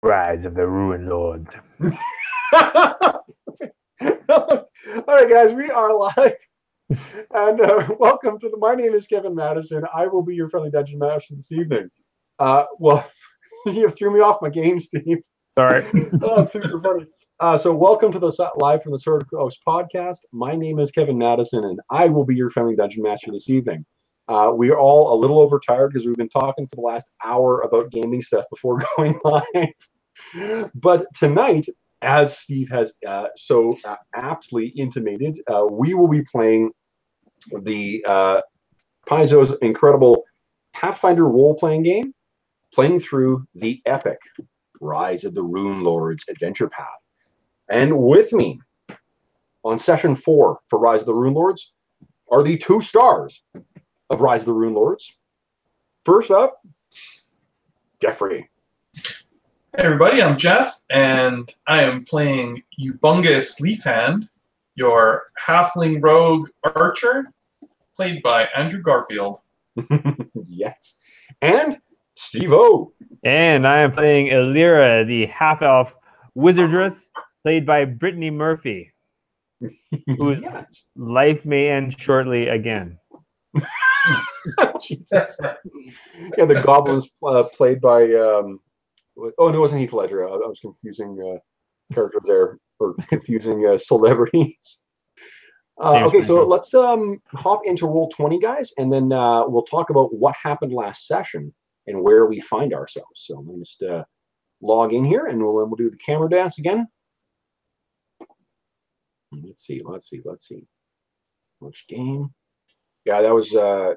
Rise of the Runelords. All right, guys, we are live. And welcome to my name is Kevin Madison. I will be your friendly dungeon master this evening. Well, you threw me off my game, Steve. Sorry. Oh, super funny. So welcome to the live from the Sword Coast podcast. My name is Kevin Madison, and I will be your friendly dungeon master this evening. We are all a little overtired because we've been talking for the last hour about gaming stuff before going live. But tonight, as Steve has so aptly intimated, we will be playing the Paizo's incredible Pathfinder role-playing game, playing through the epic Rise of the Runelords adventure path. And with me on session 4 for Rise of the Runelords are the 2 stars of Rise of the Runelords. First up, Jeffrey. Hey everybody, I'm Jeff, and I am playing Humongous Leafhand, your halfling rogue archer, played by Andrew Garfield. Yes. And Steve-O. And I am playing Elira, the half-elf wizardress, played by Brittany Murphy, whose Yes. life may end shortly again. Jesus. Yeah, the goblins played by oh no, it wasn't Heath Ledger. I was confusing characters there, or confusing celebrities. Okay, so let's hop into Roll20, guys, and then we'll talk about what happened last session and where we find ourselves. So I'm going to just log in here, and we'll do the camera dance again. Let's see. Which game? Yeah, that was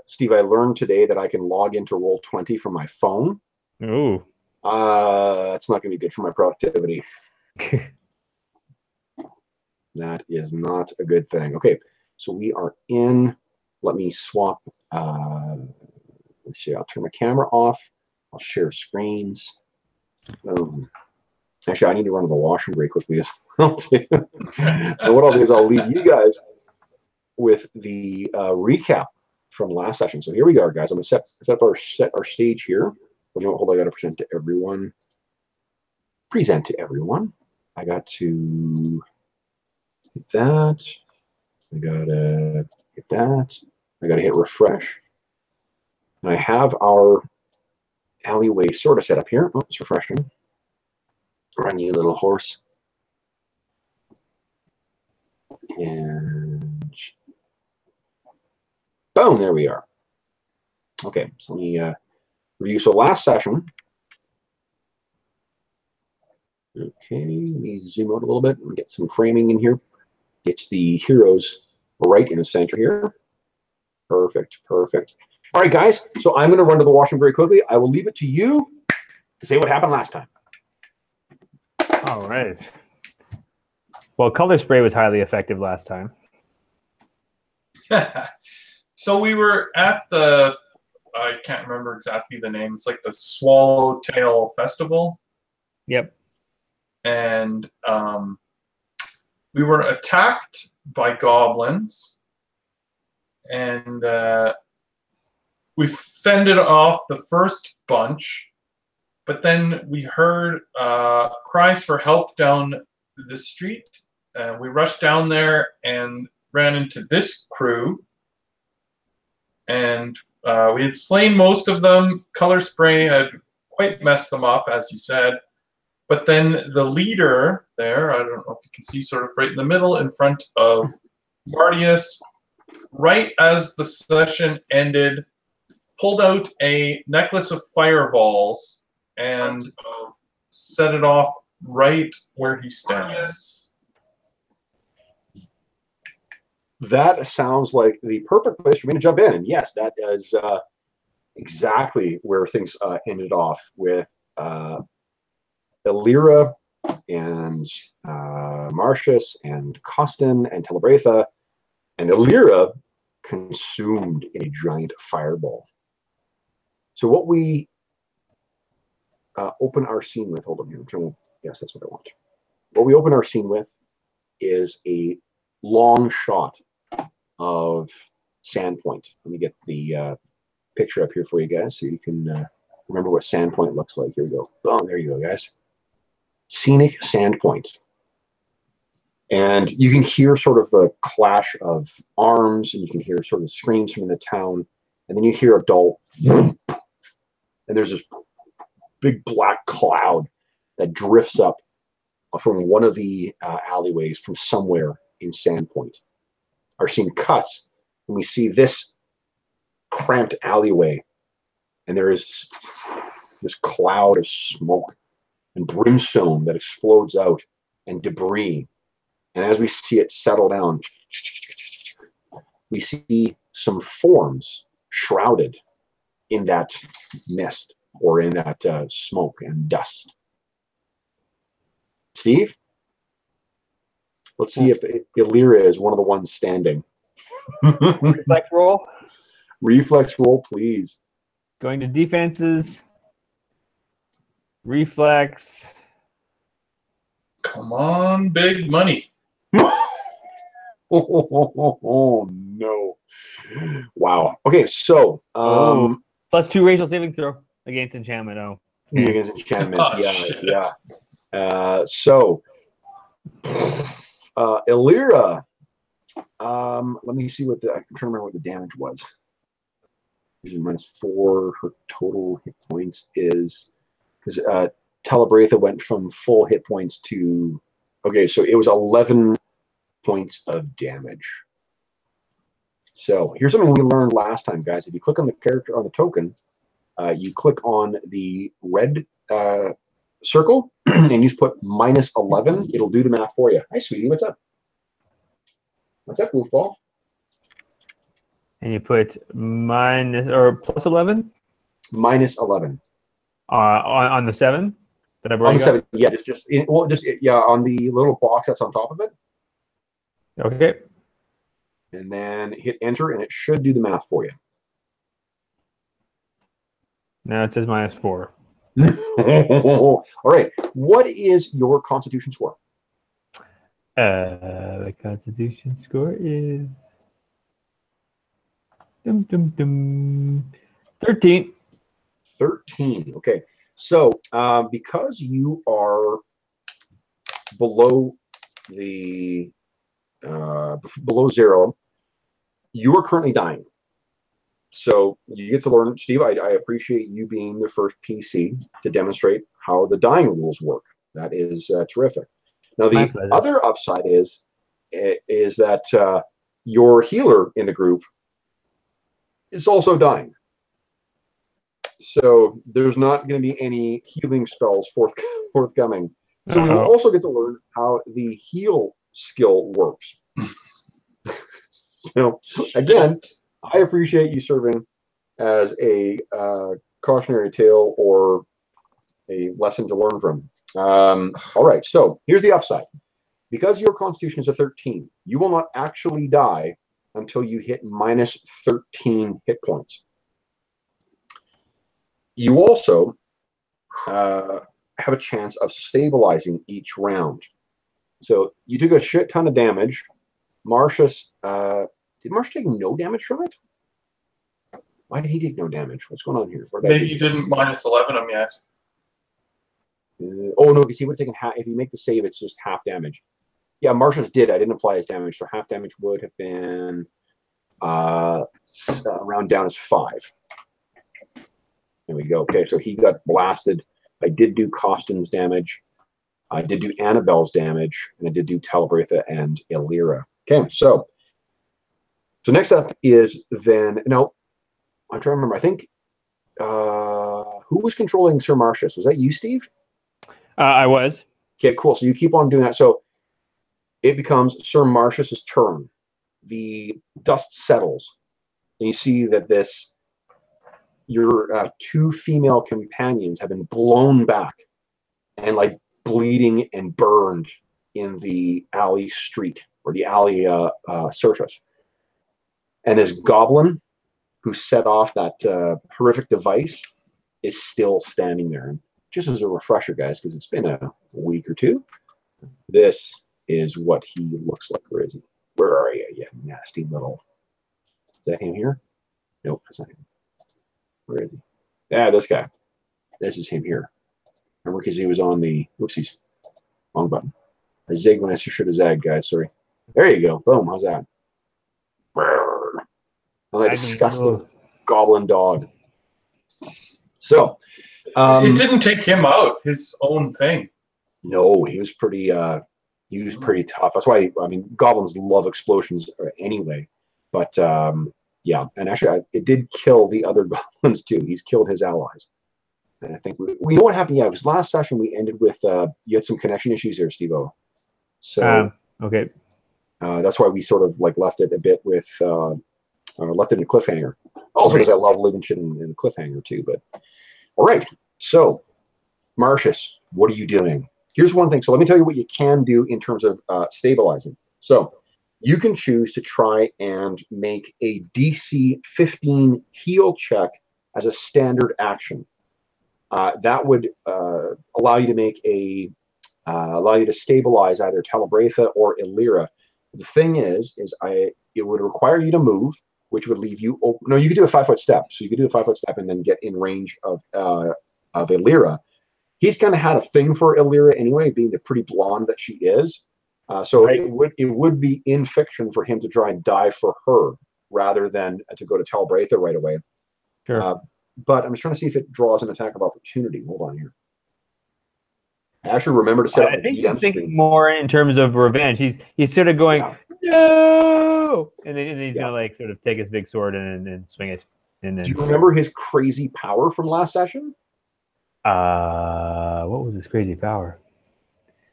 Steve. I learned today that I can log into Roll20 from my phone. Ooh. That's not going to be good for my productivity. That is not a good thing. Okay, so we are in. Let me swap. Let's see. I'll turn my camera off. I'll share screens. Actually, I need to run to the washroom very quickly as well. And what I'll do is I'll leave you guys with the recap from last session. So here we go, guys. I'm going to set our stage here. Well, you know what? Hold on, I got to present to everyone. Present to everyone. I got to hit that. I got to hit that. I got to hit refresh. And I have our alleyway sort of set up here. Oh, it's refreshing. Run, you little horse. And boom, there we are. Okay, so let me review. So last session. Okay, let me zoom out a little bit and get some framing in here. Get the heroes right in the center here. Perfect, perfect. All right, guys, so I'm going to run to the washroom very quickly. I will leave it to you to say what happened last time. All right. Well, color spray was highly effective last time. So we were at the, I can't remember exactly the name. It's like the Swallowtail Festival. Yep. And we were attacked by goblins. And we fended off the first bunch. But then we heard cries for help down the street. We rushed down there and ran into this crew. And we had slain most of them. Color spray had quite messed them up, as you said. But then the leader there, I don't know if you can see sort of right in the middle in front of Martius, right as the session ended, pulled out a necklace of fireballs and set it off right where he stands. That sounds like the perfect place for me to jump in. And yes, that is exactly where things ended off with Elira and Martius and Costin and Telebratha, and Elira consumed in a giant fireball. So what we open our scene with, hold on here, yes, that's what I want. What we open our scene with is a long shot of Sandpoint. Let me get the picture up here for you guys so you can remember what Sandpoint looks like. Here we go. Oh, there you go, guys. scenic Sandpoint. And you can hear sort of the clash of arms, and you can hear sort of screams from the town, and then you hear a dull, and there's this big black cloud that drifts up from one of the alleyways from somewhere in Sandpoint. Our scene cuts, and we see this cramped alleyway, and there is this cloud of smoke and brimstone that explodes out, and debris. And as we see it settle down, we see some forms shrouded in that mist or in that smoke and dust. Steve, let's see if Elira is one of the ones standing. Reflex roll. Reflex roll, please. Going to defenses. Reflex. Come on, big money. Oh, no. Wow. Okay, so +2 racial saving throw against enchantment. Oh. against enchantment. Oh, yeah, shit. yeah. So Elira, let me see what I'm trying to remember what the damage was. -4. Her total hit points is because Talabratha went from full hit points to so it was 11 points of damage. So here's something we learned last time, guys. If you click on the character on the token, you click on the red circle and you just put -11. It'll do the math for you. Hi, sweetie. What's up? What's up, goofball? And you put minus or +11? -11. On the 7 that I've On already the got? 7, yeah, on the little box that's on top of it. Okay. And then hit enter, and it should do the math for you. Now it says -4. All right. What is your Constitution score? The Constitution score is 13. 13. Okay. So because you are below the below 0, you are currently dying. So you get to learn, Steve. I appreciate you being the first PC to demonstrate how the dying rules work. That is terrific. Now the other upside is that your healer in the group is also dying. So there's not going to be any healing spells forthcoming. So we will also get to learn how the heal skill works. So again, I appreciate you serving as a cautionary tale or a lesson to learn from. All right, so here's the upside. Because your Constitution is a 13, you will not actually die until you hit -13 hit points. You also have a chance of stabilizing each round. So you took a shit ton of damage. Marcius, did Marcius take no damage from it? Why did he take no damage? What's going on here? Maybe you didn't -11 him yet. Oh no, because he would have taken half. If you make the save, it's just half damage. Yeah, Marcius did. I didn't apply his damage, so half damage would have been round down as 5. There we go. Okay, so he got blasted. I did do Costin's damage. I did do Annabelle's damage, and I did do Talabratha and Elira. Okay, so next up is then, no, I'm trying to remember. I think, who was controlling Sir Marcius? Was that you, Steve? I was. Okay, cool. So you keep on doing that. So it becomes Sir Marcius's turn. The dust settles, and you see that your 2 female companions have been blown back and like bleeding and burned in the alley street or the alley surface. And this goblin who set off that horrific device is still standing there. And just as a refresher, guys, because it's been a week or two, this is what he looks like. Where is he? Where are you, you nasty little... Is that him here? Nope, that's not him. Where is he? Yeah, this guy. This is him here. Remember, because he was on the... Oopsies. Wrong button. I zig when I should have zagged, guys. Sorry. There you go. Boom. How's that? Oh, that disgusting goblin dog. So, it didn't take him out. His own thing. No, he was pretty. He was pretty tough. That's why I mean, goblins love explosions anyway. But yeah, and actually, it did kill the other goblins too. He's killed his allies. And I think we know what happened. Yeah, because last session we ended with you had some connection issues here, Steve-O. So okay. That's why we sort of like left it a bit with left it in a cliffhanger. Also, because I love leaving shit in a cliffhanger too. But all right, so Marcius, what are you doing? Here's one thing. So let me tell you what you can do in terms of stabilizing. So you can choose to try and make a DC 15 heal check as a standard action. That would allow you to make allow you to stabilize either Talabratha or Elira. The thing is it would require you to move, which would leave you open. No, you could do a 5-foot step. So you could do a 5-foot step and then get in range of Elira. He's kind of had a thing for Elira anyway, being the pretty blonde that she is. So right. it would be in fiction for him to try and die for her rather than to go to Talbratha right away. Sure. But I'm just trying to see if it draws an attack of opportunity. Hold on here. I actually remember to set up the DM screen. More in terms of revenge. He's sort of going, no! And then he's going to like sort of take his big sword and swing it. And then, do you remember his crazy power from last session? What was his crazy power?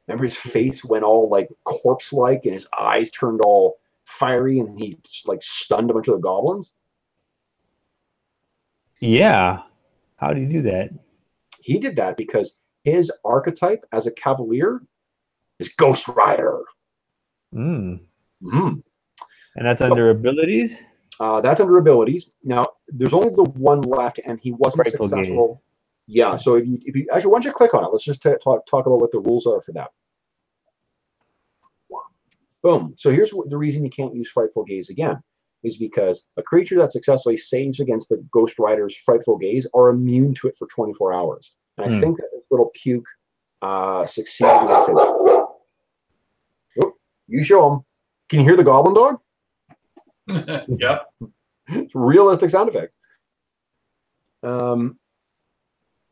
Remember his face went all like corpse-like and his eyes turned all fiery and he like stunned a bunch of the goblins? Yeah. How did he do that? He did that because his archetype as a cavalier is Ghost Rider. And that's under abilities? That's under abilities. Now, there's only the one left and he wasn't successful. Yeah, so if you actually, why don't you click on it? Let's just talk about what the rules are for that. Boom. So here's the reason you can't use Frightful Gaze again, is because a creature that successfully saves against the Ghost Rider's Frightful Gaze are immune to it for 24 hours. And I think that this little puke succeeded against it. Oh, you show him. Can you hear the goblin dog? Yep. It's realistic sound effects.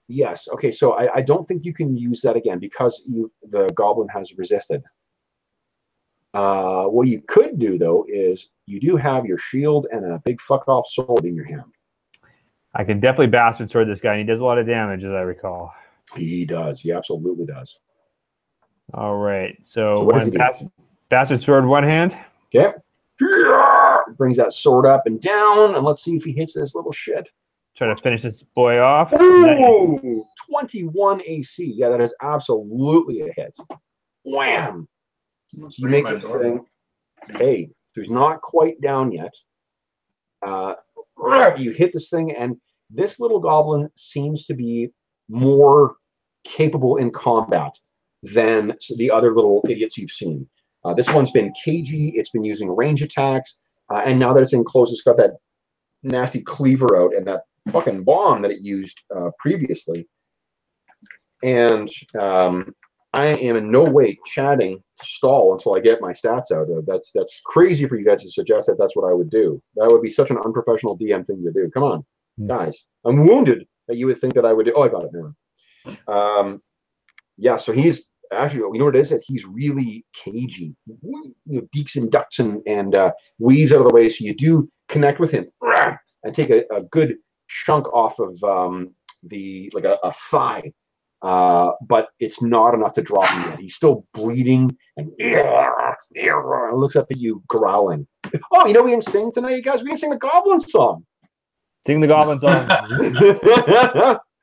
Yes. Okay. So I don't think you can use that again because the goblin has resisted. What you could do though is you do have your shield and a big fuck off sword in your hand. I can definitely bastard sword this guy, and he does a lot of damage, as I recall. He does. He absolutely does. All right. So what does he do? Bastard sword, one hand. Okay. Brings that sword up and down, and let's see if he hits this little shit. Try to finish this boy off. Ooh, 21 AC. Yeah, that is absolutely a hit. Wham! You make this thing. Hey, so he's not quite down yet. You hit this thing, and this little goblin seems to be more capable in combat than the other little idiots you've seen. This one's been cagey. It's been using range attacks, and now that it's in close, it's got that nasty cleaver out and that fucking bomb that it used previously. And I am in no way chatting to stall until I get my stats out. That's crazy for you guys to suggest that that's what I would do. That would be such an unprofessional DM thing to do. Come on, guys. I'm wounded that you would think that I would do. Oh, I got it now. Yeah, so he's actually, you know what it is? That he's really cagey. Deeks and ducks and weaves out of the way. So you do connect with him and take a good chunk off of a thigh. But it's not enough to drop him yet. He's still bleeding and looks up at you growling. Oh, you know we didn't sing tonight, you guys? We didn't sing the Goblin song. Sing the Goblin song.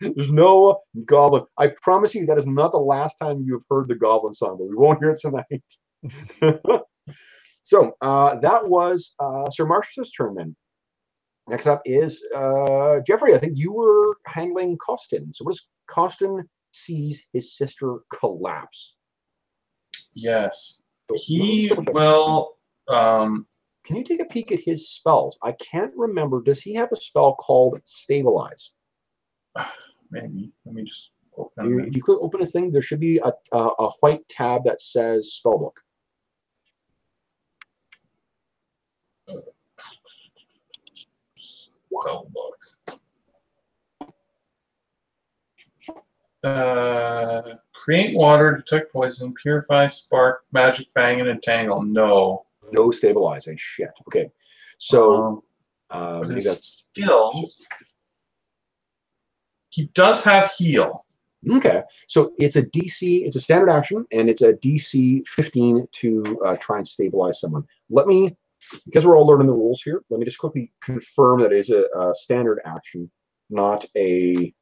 There's no Goblin. I promise you that is not the last time you have heard the Goblin song, but we won't hear it tonight. So that was Sir Marcius's turn then. Next up is Jeffrey. I think you were handling Costin. So what does Costin sees his sister collapse? Yes. He will... Can you take a peek at his spells? I can't remember. Does he have a spell called Stabilize? Maybe. Let me just If you click open a thing, there should be a white tab that says spellbook. Create water, detect poison, purify, spark, magic fang, and entangle. No. No stabilizing. Shit. Okay. So but his skills. He does have heal. Okay. So it's a DC, it's a standard action, and it's a DC 15 to try and stabilize someone. Let me, because we're all learning the rules here, let me just quickly confirm that it is a standard action, not a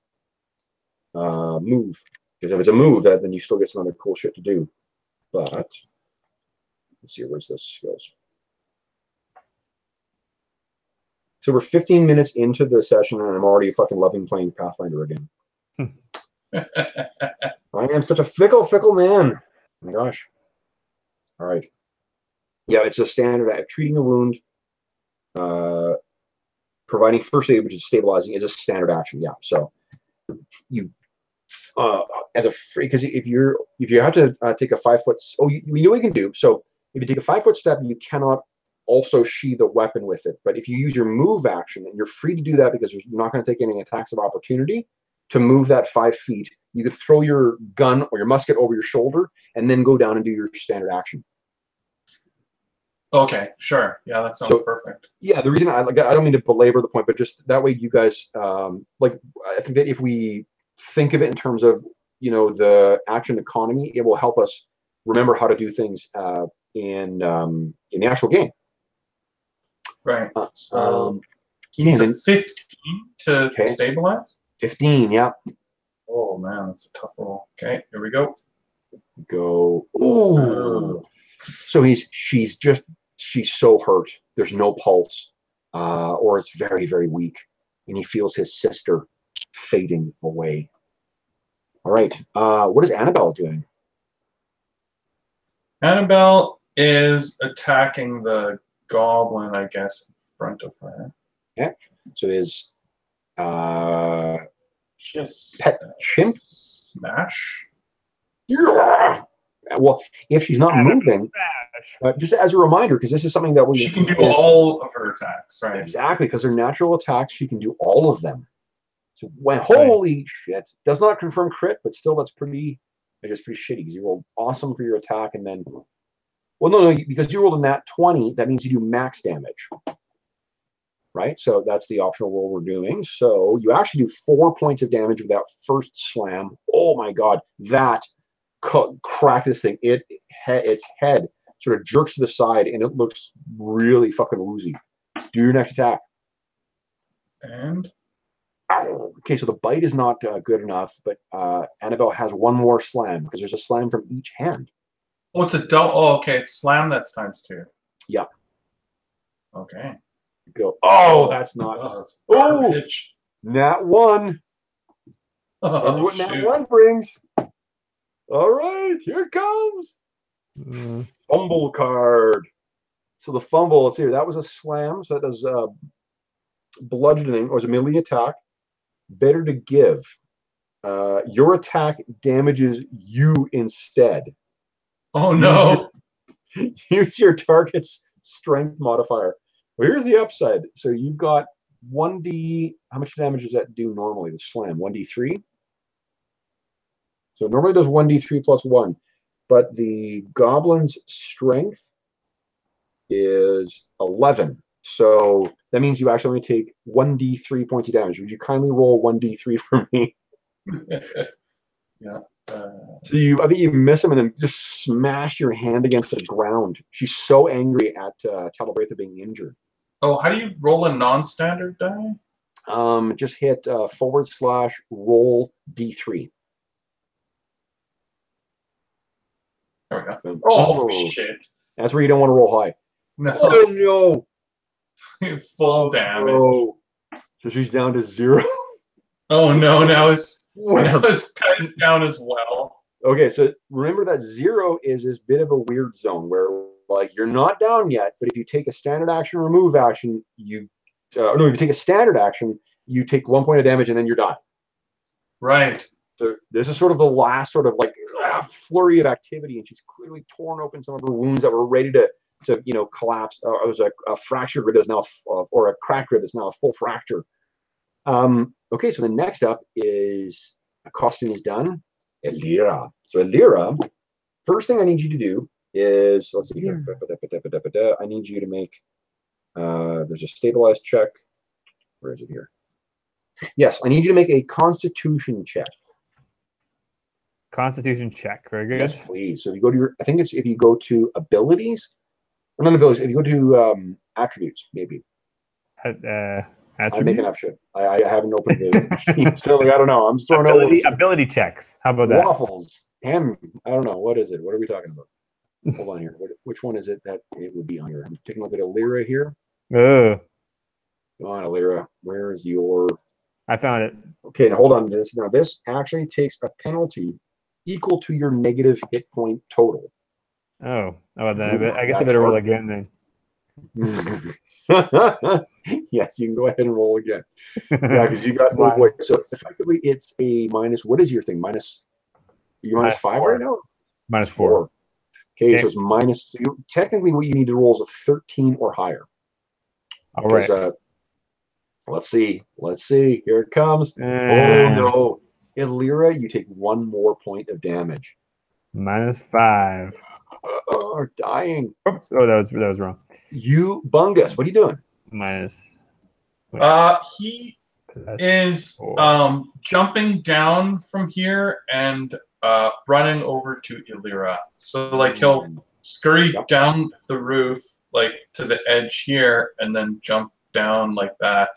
move. Because if it's a move, then you still get some other cool shit to do. But let's see, where's this goes. So we're 15 minutes into the session, and I'm already fucking loving playing Pathfinder again. I am such a fickle man. Oh my gosh. All right. Yeah, it's a standard treating a wound, providing first aid, which is stabilizing, is a standard action. Yeah. So you, as a free, because if you have to take a 5 foot, you know what you can do. So if you take a 5 foot step, you cannot also sheath a weapon with it. But if you use your move action, and you're free to do that because you're not going to take any attacks of opportunity to move that 5 feet, you could throw your gun or your musket over your shoulder and then go down and do your standard action. Okay, sure. Yeah, that sounds perfect. Yeah, the reason I don't mean to belabor the point, but just that way you guys, I think that if we think of it in terms of, the action economy, it will help us remember how to do things in the actual game. Right. So he needs a 15 to stabilize? 15, yeah. Oh man, that's a tough roll. Okay, here we go. Ooh. So she's so hurt. There's no pulse, or it's very, very weak, and he feels his sister fading away. All right. What is Annabelle doing? Annabelle is attacking the goblin, I guess, in front of her. Yeah. So is just pet chimp smash. Yeah. Well, if she's not moving, just as a reminder, because this is something that she can do all of her attacks, right? Exactly, because they're natural attacks. She can do all of them. So holy shit, does not confirm crit, but still that's pretty shitty because you rolled awesome for your attack, and then, well, no, because you rolled a nat 20, that means you do max damage. Right, so that's the optional roll we're doing. So you actually do 4 points of damage with that first slam. Oh my god, that cracked this thing. Its head sort of jerks to the side, and it looks really fucking woozy. Do your next attack. And okay, so the bite is not good enough, but Annabelle has one more slam because there's a slam from each hand. Oh, it's a double. Oh, okay, it's slam. That's ×2. Yeah. Okay. Go. Oh, that's not. Oh, nat 1. Oh, what nat 1 brings. All right, here it comes. Fumble card. So the fumble, let's see here. That was a slam, so that does bludgeoning, or is a melee attack. Better to give. Your attack damages you instead. Oh no. Use your target's strength modifier. Well, here's the upside. So you've got 1d. How much damage does that do normally? The slam 1d3. So it normally does 1d3 plus 1, but the goblin's strength is 11. So that means you actually only take 1d3 points of damage. Would you kindly roll 1d3 for me? Yeah. So I think you miss him and then just smash your hand against the ground. She's so angry at Talabretha being injured. Oh, how do you roll a non-standard die? Just hit /roll d3. There we go. Oh, shit. That's where you don't want to roll high. No. Oh, no. Full damage. Oh. So she's down to 0. Oh, no. Now his pet is down as well. Okay, so remember that 0 is this bit of a weird zone where, like, you're not down yet, but if you take a standard action or move action, if you take a standard action, you take 1 point of damage and then you're done. Right. So this is sort of the last sort of like flurry of activity, and she's clearly torn open some of her wounds that were ready to collapse. It was a fractured rib that's now, or a cracked rib that's now a full fracture. Okay, so the next up is a costume is done. Elira. So Elira, first thing I need you to do is, let's see here. I need you to make, there's a stabilized check. Where is it here? Yes, I need you to make a constitution check. Constitution check. Very good. Yes, please. So if you go to your, I think it's if you go to abilities, or not abilities, if you go to attributes, maybe. I'm making up shit. I haven't opened the machine. Still, I don't know. I'm just throwing out ability checks. How about that? Waffles. Ham. I don't know. What is it? What are we talking about? Hold on here. Which one is it that it would be on here? I'm taking a look at Elira here. Come on, Elira. Where is your... I found it. Okay, now hold on. Now this actually takes a penalty equal to your negative hit point total. Oh, then I guess I better roll again then. Yes, you can go ahead and roll again. Yeah, because you got wait. So effectively, it's a minus. What is your thing? You're minus 5 right now. Minus 4. Okay, so it's minus. So technically, what you need to roll is a 13 or higher. All right. Let's see. Here it comes. Oh no, Elira, you take 1 more point of damage. Minus 5. Dying. Oops. Oh, that was wrong. You Bungus, what are you doing? Minus. He is jumping down from here and running over to Elira. So like he'll scurry down the roof like to the edge here and then jump down like that.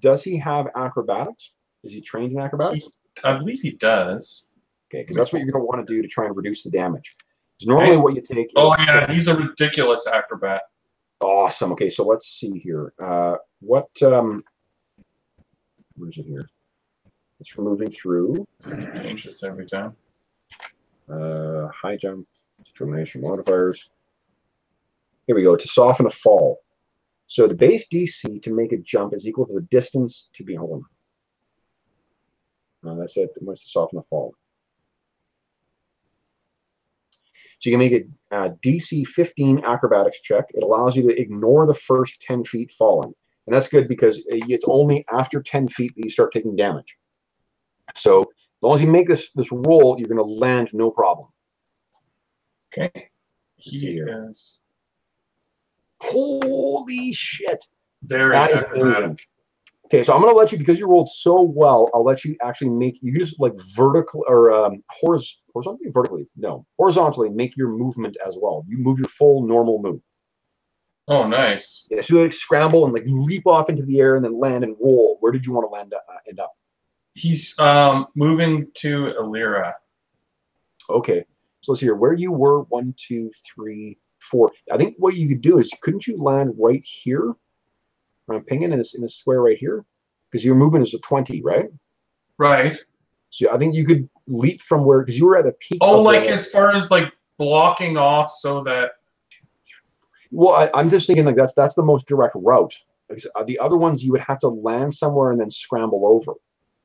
Does he have acrobatics? Is he trained in acrobatics? I believe he does. Okay, because that's what you're going to want to do to try and reduce the damage. Because normally what you take is... Oh yeah, he's a ridiculous acrobat. Awesome. Okay, so let's see here. Where is it here? It's moving through. Change this every time. High jump, determination modifiers. Here we go. To soften a fall. So the base DC to make a jump is equal to the distance to be home. That's it. It wants to soften a fall. So you can make a DC 15 acrobatics check. It allows you to ignore the first 10 feet falling. And that's good because it's only after 10 feet that you start taking damage. So as long as you make this roll, you're going to land no problem. Okay. He is... Holy shit. That is amazing. Okay, so I'm going to let you, because you rolled so well, I'll let you actually make, you just like vertical or horizontally make your movement as well. You move your full normal move. Oh, nice. Yeah, so you like scramble and like leap off into the air and then land and roll. Where did you want to end up? He's moving to Elira. Okay, so let's see here. Where you were, 1, 2, 3, 4. I think what you could do is, couldn't you land right here? I'm pinging in this square right here, because your movement is a 20, right? Right. So I think you could leap from where, because you were at the peak. Oh, like as far as like blocking off so that. Well, I'm just thinking like that's the most direct route. The other ones you would have to land somewhere and then scramble over.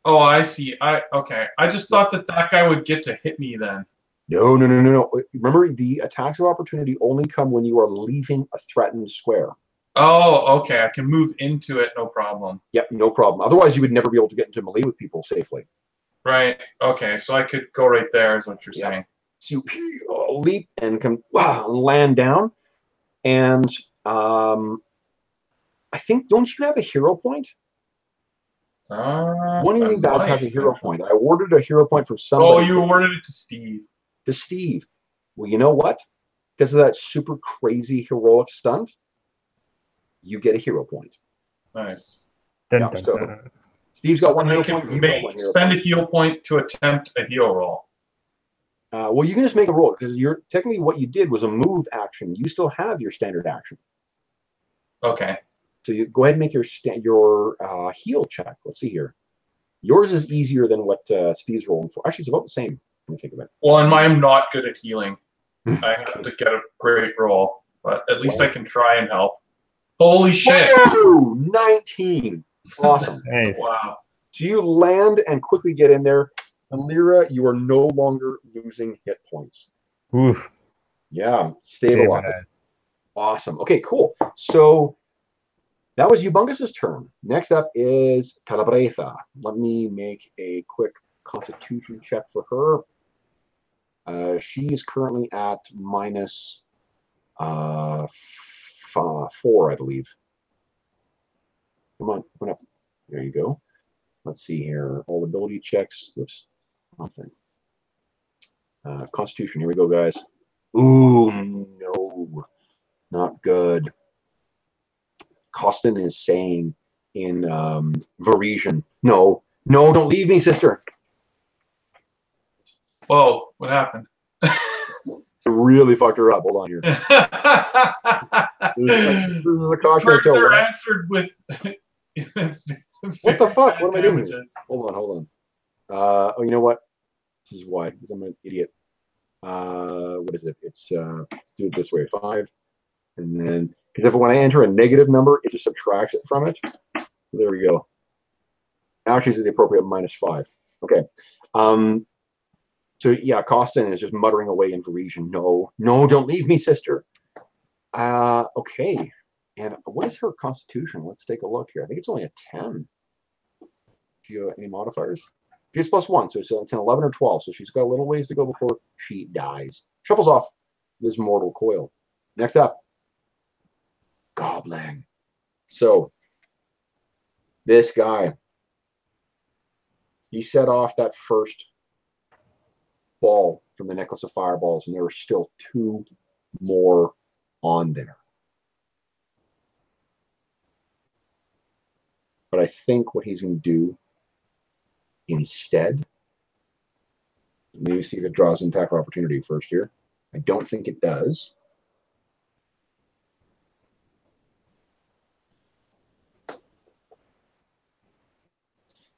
Oh, I see. Okay. I just thought that guy would get to hit me then. No. Remember, the attacks of opportunity only come when you are leaving a threatened square. Oh, okay. I can move into it, no problem. Yep, no problem. Otherwise, you would never be able to get into melee with people safely. Right. Okay, so I could go right there, is what you're saying. So you leap and come land down, and I think, don't you have a hero point? One of you guys has a hero point. I awarded a hero point for somebody. Oh, you awarded it to Steve. To Steve. Well, you know what? Because of that super crazy heroic stunt, you get a hero point. Nice. Steve's got 1 hero point. Spend a heal point to attempt a heal roll. Well, you can just make a roll, because you're technically what you did was a move action. You still have your standard action. Okay. So you go ahead and make your heal check. Let's see here. Yours is easier than what Steve's rolling for. Actually, it's about the same. Let me think of it. Well, and I'm not good at healing. I have to get a great roll, but at least I can try and help. Holy shit! Whoa, 19. Awesome. Nice. Wow. So you land and quickly get in there. Elira, you are no longer losing hit points. Oof. Yeah, stabilize. Awesome. Okay, cool. So that was Ubungus's turn. Next up is Calabresa. Let me make a quick constitution check for her. She is currently at minus 4, I believe. Come on, open up. There you go. Let's see here. All ability checks. Oops, nothing. Constitution. Here we go, guys. Ooh, no, not good. Costin is saying in Varisian, no, don't leave me, sister. Whoa, what happened? It really fucked her up. Hold on here. This is a cautionary tale. Are answered with what the fuck? What am I doing? Damages. Hold on. Oh, you know what? This is why. Because I'm an idiot. What is it? It's let's do it this way. 5, and then because when I enter a negative number, it just subtracts it from it. There we go. Now she's at the appropriate -5. Okay. So yeah, Costin is just muttering away in Varisian. No, don't leave me, sister. Okay. And what is her constitution? Let's take a look here. I think it's only a 10. Do you have any modifiers? She's +1, so it's an 11 or 12. So she's got a little ways to go before she dies. Shuffles off this mortal coil. Next up, Goblin. So this guy, he set off that first ball from the necklace of fireballs, and there were still 2 more on there. But I think what he's going to do instead, maybe see if it draws an attack of opportunity first here. I don't think it does.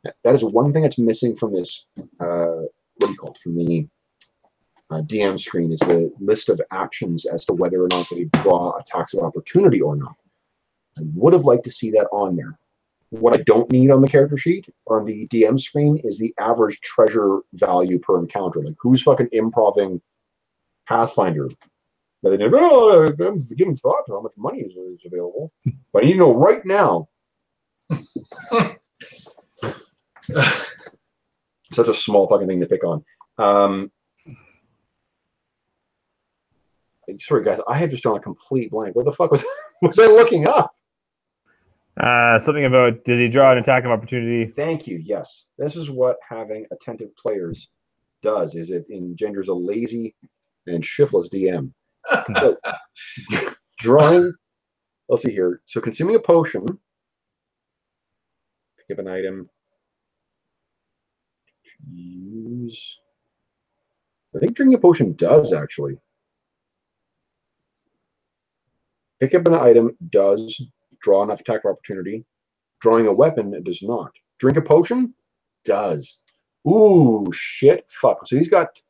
That is one thing that's missing from this, what do you call it, from the DM screen, is the list of actions as to whether or not they draw attacks of opportunity or not. I would have liked to see that on there. What I don't need on the character sheet or on the DM screen is the average treasure value per encounter. Like, who's fucking improving Pathfinder? But they know, I'm giving thought to how much money is available. But you know, right now, such a small fucking thing to pick on. Sorry, guys, I have just drawn a complete blank. What the fuck was I looking up? Something about, does he draw an attack of opportunity? Thank you. Yes, this is what having attentive players does. Is it engenders a lazy and shiftless DM. So, drawing. Let's see here. So consuming a potion. Pick up an item. Use. I think drinking a potion does actually. Pick up an item does draw enough attack of opportunity. Drawing a weapon, it does not. Drink a potion does. Ooh, shit, fuck. So he's got,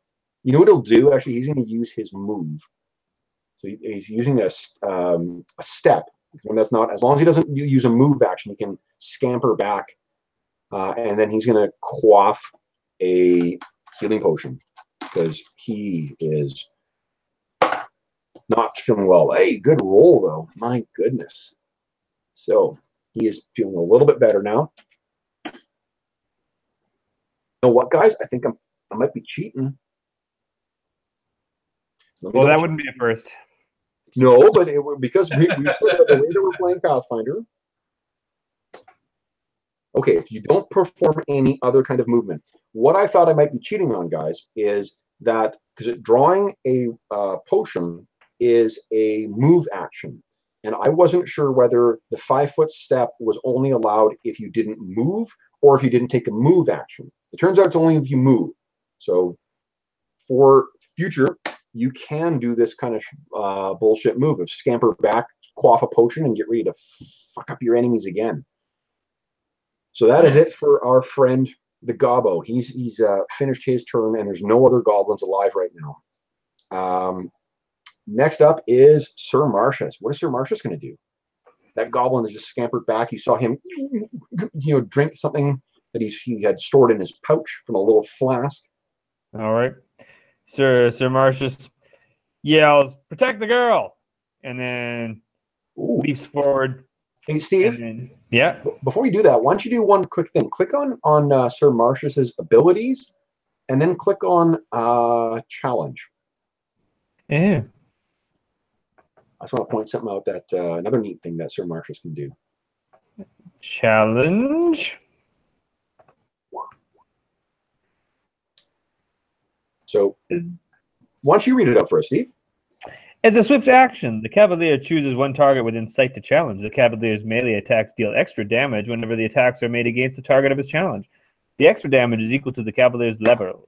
you know what he'll do? Actually, he's going to use his move. So he's using a step. When that's not, as long as he doesn't use a move action, he can scamper back, and then he's going to quaff a healing potion because he is not feeling well. Hey, good roll though. My goodness. So he is feeling a little bit better now. You know what, guys? I think I might be cheating. Well, that wouldn't be a first. No, but because we said that the way that we're playing Pathfinder. Okay, if you don't perform any other kind of movement, what I thought I might be cheating on, guys, is that because drawing a potion is a move action. And I wasn't sure whether the 5-foot step was only allowed if you didn't move or if you didn't take a move action. It turns out it's only if you move. So for future, you can do this kind of bullshit move of scamper back, quaff a potion, and get ready to fuck up your enemies again. So that is it for our friend, the Gobbo. He's finished his turn, and there's no other goblins alive right now. Next up is Sir Marcius. What is Sir Marcius going to do? That goblin is just scampered back. You saw him, drink something that he had stored in his pouch from a little flask. All right. Sir Marcius yells, "Protect the girl!" and then leaps forward. Hey, Steve. Yeah. Before you do that, why don't you do one quick thing? Click on Sir Marcius's abilities, and then click on challenge. Yeah. I just want to point something out that another neat thing that Sir Marcius can do. Challenge. So, why don't you read it out for us, Steve? As a swift action, the Cavalier chooses one target within sight to challenge. The Cavalier's melee attacks deal extra damage whenever the attacks are made against the target of his challenge. The extra damage is equal to the Cavalier's level.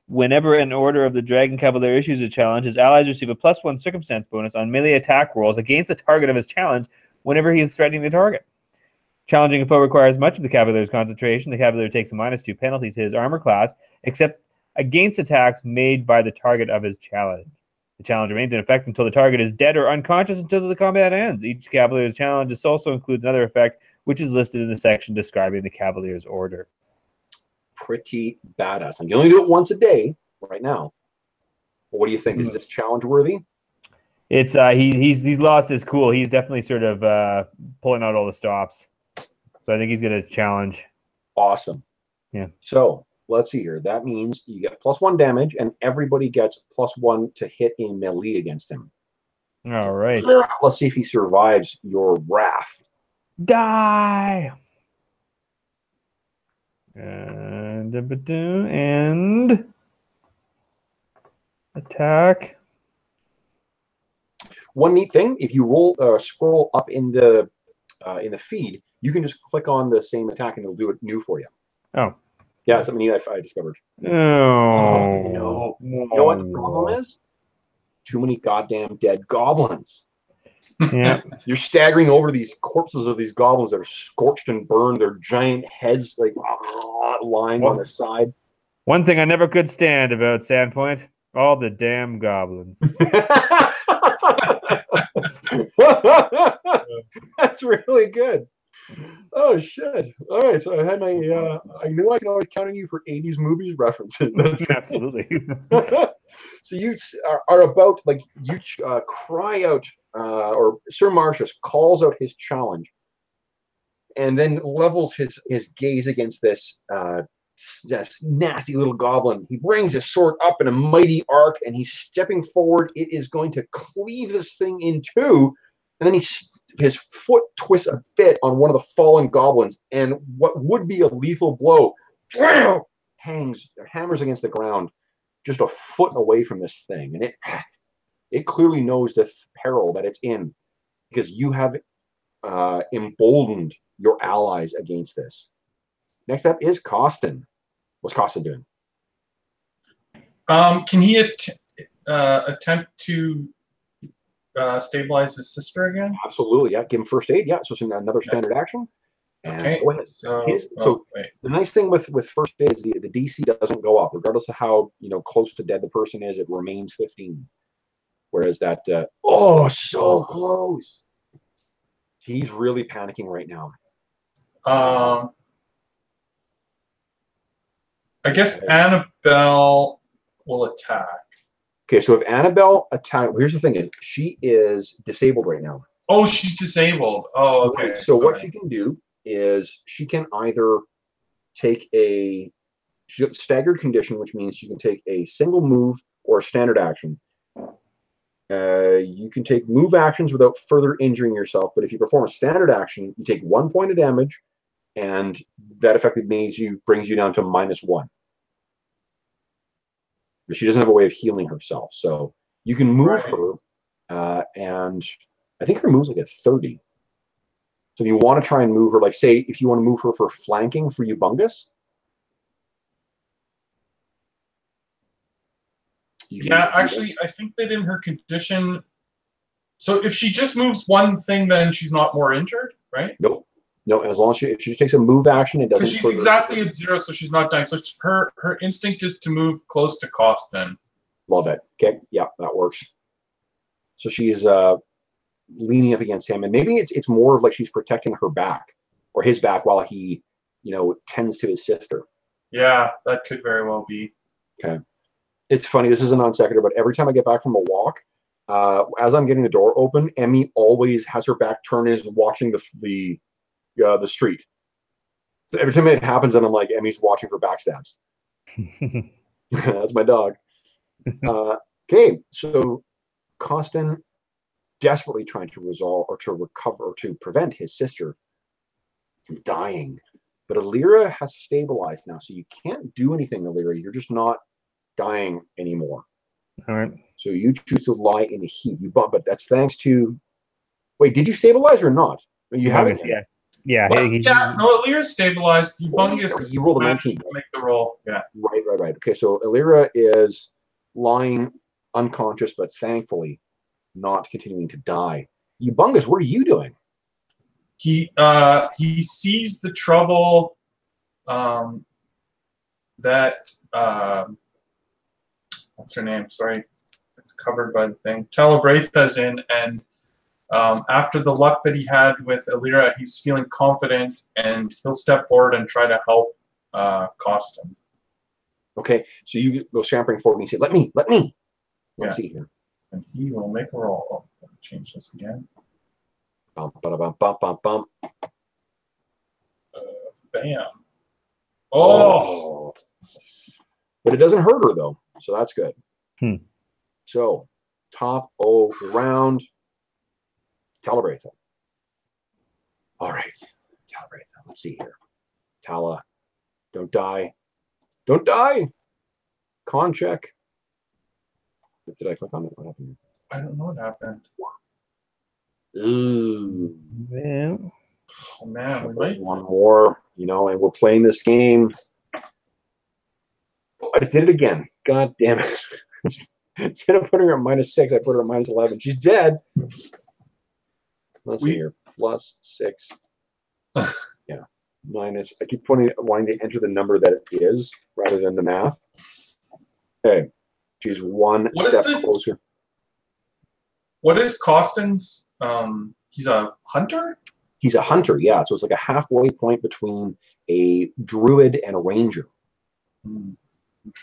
Whenever an order of the Dragon Cavalier issues a challenge, his allies receive a +1 circumstance bonus on melee attack rolls against the target of his challenge whenever he is threatening the target. Challenging a foe requires much of the Cavalier's concentration. The Cavalier takes a -2 penalty to his armor class, except against attacks made by the target of his challenge. The challenge remains in effect until the target is dead or unconscious until the combat ends. Each Cavalier's challenge also includes another effect, which is listed in the section describing the Cavalier's order. Pretty badass. And you only do it once a day right now. What do you think? Is this challenge worthy? It's he's lost his cool. He's definitely sort of pulling out all the stops. So I think he's gonna challenge. Awesome. Yeah. So let's see here. That means you get +1 damage, and everybody gets +1 to hit in melee against him. All right. Let's see if he survives your wrath. Die. And attack. One neat thing: if you scroll up in the feed, you can just click on the same attack, and it'll do it new for you. Oh. Yeah, something neat I discovered. Oh, no. You know what the problem is? Too many goddamn dead goblins. Yeah. You're staggering over these corpses of these goblins that are scorched and burned, their giant heads like lying on their side. One thing I never could stand about Sandpoint, all the damn goblins. That's really good. Oh shit! All right, so I had my. I knew I could always count on you for '80s movies references. That's Absolutely. So you are about like you cry out, or Sir Marcius calls out his challenge, and then levels his gaze against this nasty little goblin. He brings his sword up in a mighty arc, and he's stepping forward. It is going to cleave this thing in two, and then his foot twists a bit on one of the fallen goblins, and what would be a lethal blow hammers against the ground just a foot away from this thing. And it clearly knows the peril that it's in, because you have emboldened your allies against this. Next up is Costin. What's Costin doing? Can he attempt to stabilize his sister again? Absolutely, yeah. Give him first aid, yeah. So it's another standard action. Okay. So the nice thing with first aid is the DC doesn't go up, regardless of how close to dead the person is. It remains 15. Whereas that so close. He's really panicking right now. I guess Annabelle will attack. Okay, so if Annabelle attacks, here's the thing: is she is disabled right now. Oh, she's disabled. Oh, okay. So what she can do is she can either take she's got staggered condition, which means she can take a single move or a standard action. You can take move actions without further injuring yourself, but if you perform a standard action, you take 1 point of damage, and that effectively brings you down to -1. But she doesn't have a way of healing herself, so you can move her, and I think her move's like a 30. So if you want to try and move her, like say if you want to move her for flanking for Ubungus. Yeah, actually, I think that in her condition, so if she just moves one thing, then she's not more injured, right? Nope. No, as long as if she takes a move action, it doesn't. Because she's exactly at 0, so she's not dying. So her instinct is to move close to Costin. Love it. Okay, yeah, that works. So she's leaning up against him, and maybe it's more of like she's protecting her back or his back while he tends to his sister. Yeah, that could very well be. Okay. It's funny. This is a non sequitur, but every time I get back from a walk, as I'm getting the door open, Emmy always has her back turned and is watching the street. So every time it happens, and I'm like, Emmy's watching for backstabs. That's my dog. Okay, so Costin desperately trying to resolve or to recover or to prevent his sister from dying. But Elira has stabilized now, so you can't do anything, Elira. You're just not dying anymore. All right. So you choose to lie in a heap. But that's thanks to. Wait, did you stabilize or not? You haven't. Yeah. Yeah. No, Elira's stabilized. Humongous. You rolled a 19. Make the roll. Yeah. Right. Okay, so Elira is lying unconscious, but thankfully not continuing to die. Humongous, what are you doing? He sees the trouble that what's her name? Sorry, it's covered by the thing. Talabraitha's in, and after the luck that he had with Elira, he's feeling confident, and he'll step forward and try to help Costin. Okay, so you go scampering forward and you say, "Let me." Let's see here. And he will make a roll. Oh, let me change this again. Bum, ba-da-bum, bum, bum, bum. Bam. Oh. But it doesn't hurt her though, so that's good. So top O round. Talabraitha. All right, Talabraitha. Let's see here. Tala, don't die. Don't die. Con check. Did I click on it? What happened? I don't know what happened. Ooh. Yeah. Oh man, we There's might. one more, and we're playing this game. Oh, I did it again. God damn it. Instead of putting her at -6, I put her at -11. She's dead. Let's see here. +6. Yeah. Minus. I keep wanting to enter the number that it is rather than the math. Okay. She's one step closer. What is Costin's? He's a hunter? He's a hunter, yeah. So it's like a halfway point between a druid and a ranger.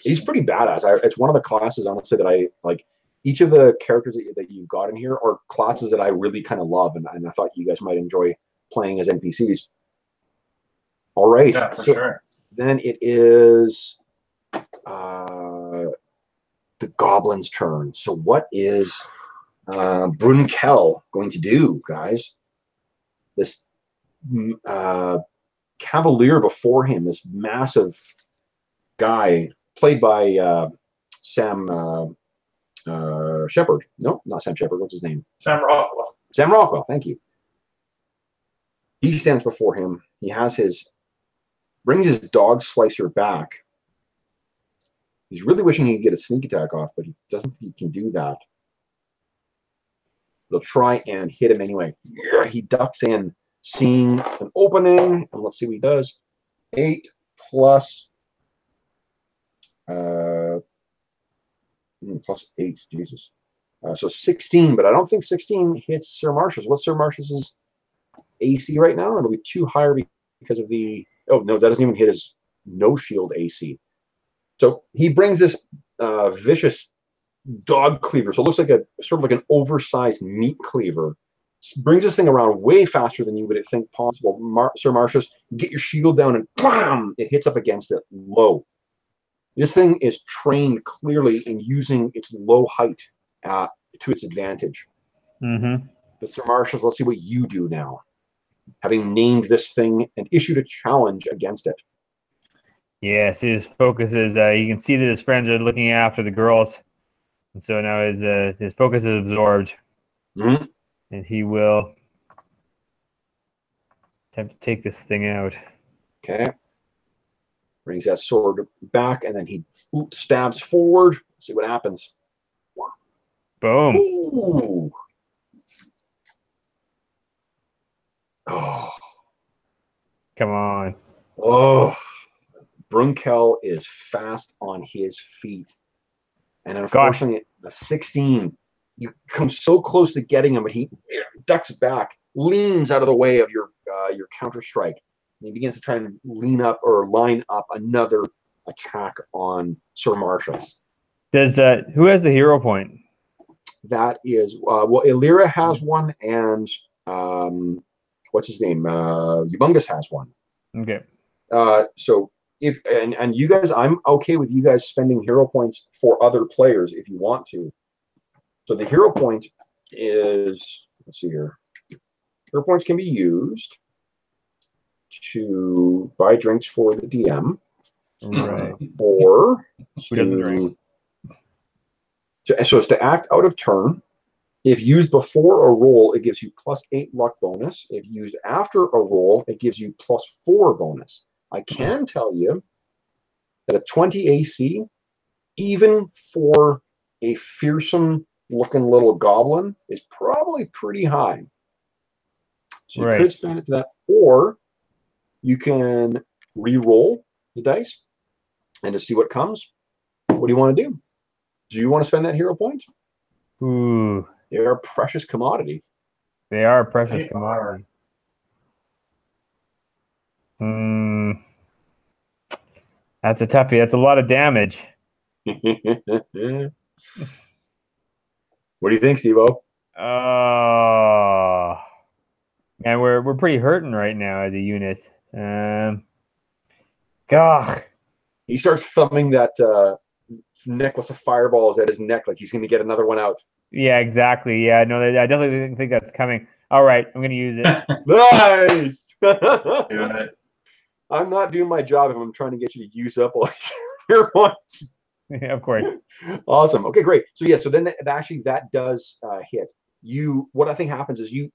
He's pretty badass. It's one of the classes, honestly, that I like. Each of the characters that you've got in here are classes that I really kind of love, and I thought you guys might enjoy playing as NPCs. All right. Yeah, for sure. Then it is the Goblin's turn. So what is Brunkel going to do, guys? This cavalier before him, this massive guy, played by Sam Shepard. No, not Sam Shepard. What's his name? Sam Rockwell. Sam Rockwell. Thank you. He stands before him. He has brings his dog slicer back. He's really wishing he could get a sneak attack off, but he doesn't think he can do that. They'll try and hit him anyway. Yeah, he ducks in, seeing an opening, and let's see what he does. 8 plus +8, Jesus. So 16, but I don't think 16 hits Sir Marshall's. What's Sir Marshall's AC right now? It'll be too higher because of the... Oh, no, that doesn't even hit his no shield AC. So he brings this vicious dog cleaver. So it looks like sort of like an oversized meat cleaver. Brings this thing around way faster than you would think possible. Sir Marcius, get your shield down and bam! It hits up against it low. This thing is trained clearly in using its low height to its advantage. But Sir Marcius, let's see what you do now, having named this thing and issued a challenge against it. Yes, his focus is, you can see that his friends are looking after the girls. And so now his focus is absorbed. And he will attempt to take this thing out. Okay. Brings that sword back, and then he stabs forward. Let's see what happens. Boom. Ooh. Oh. Come on. Oh. Brunkel is fast on his feet. And unfortunately, a 16. You come so close to getting him, but he ducks back, leans out of the way of your counter strike. He begins to try and line up another attack on Sir Marcius. Does who has the hero point? That is well, Elira has one, and what's his name? Humongous has one. Okay. So if and you guys, I'm okay with you guys spending hero points for other players if you want to. So the hero point is, let's see here. Hero points can be used to buy drinks for the DM, Right. or Who doesn't drink? So it's to act out of turn. If used before a roll, it gives you +8 luck bonus. If used after a roll, it gives you +4 bonus. I can tell you that a 20 AC, even for a fearsome-looking little goblin, is probably pretty high. So you could spend it to that, or you can re-roll the dice and to see what comes. What do you want to do? Do you want to spend that hero point? Ooh. They're a precious commodity. They are a precious commodity. That's a toughie. That's a lot of damage. What do you think, Steve-O? And we're pretty hurting right now as a unit. Gah. He starts thumbing that necklace of fireballs at his neck like he's going to get another one out. Yeah, exactly. Yeah, no, I definitely didn't think that's coming. All right, I'm going to use it. Nice! Yeah. I'm not doing my job if I'm trying to get you to use up all your points. Yeah, of course. Awesome. Okay, great. So yeah, so then that does hit. What I think happens is you